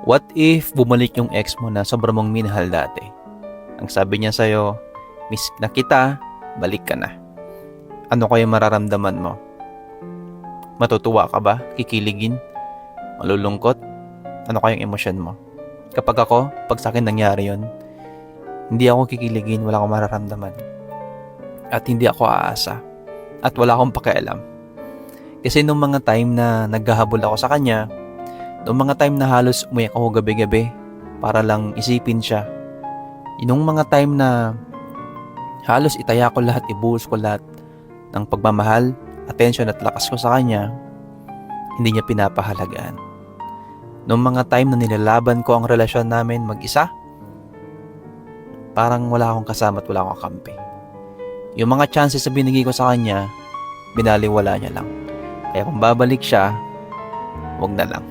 What if bumalik yung ex mo na sobrang mong minahal dati? Ang sabi niya sa'yo, miss na kita, balik ka na. Ano kaya mararamdaman mo? Matutuwa ka ba? Kikiligin? Malulungkot? Ano kayang emosyon mo? Pag sa akin nangyari yon, hindi ako kikiligin, wala akong mararamdaman. At hindi ako aasa. At wala akong pakialam. Kasi nung mga time na naghahabol ako sa kanya, nung mga time na halos umiyak ako gabi-gabi para lang isipin siya, nung mga time na halos itaya ko lahat, ibuhos ko lahat ng pagmamahal, attention at lakas ko sa kanya, hindi niya pinapahalagaan. Nung mga time na nilalaban ko ang relasyon namin mag-isa, parang wala akong kasama at wala akong kampi. Yung mga chances na binigay ko sa kanya, binaliwala niya lang. Kaya kung babalik siya, wag na lang.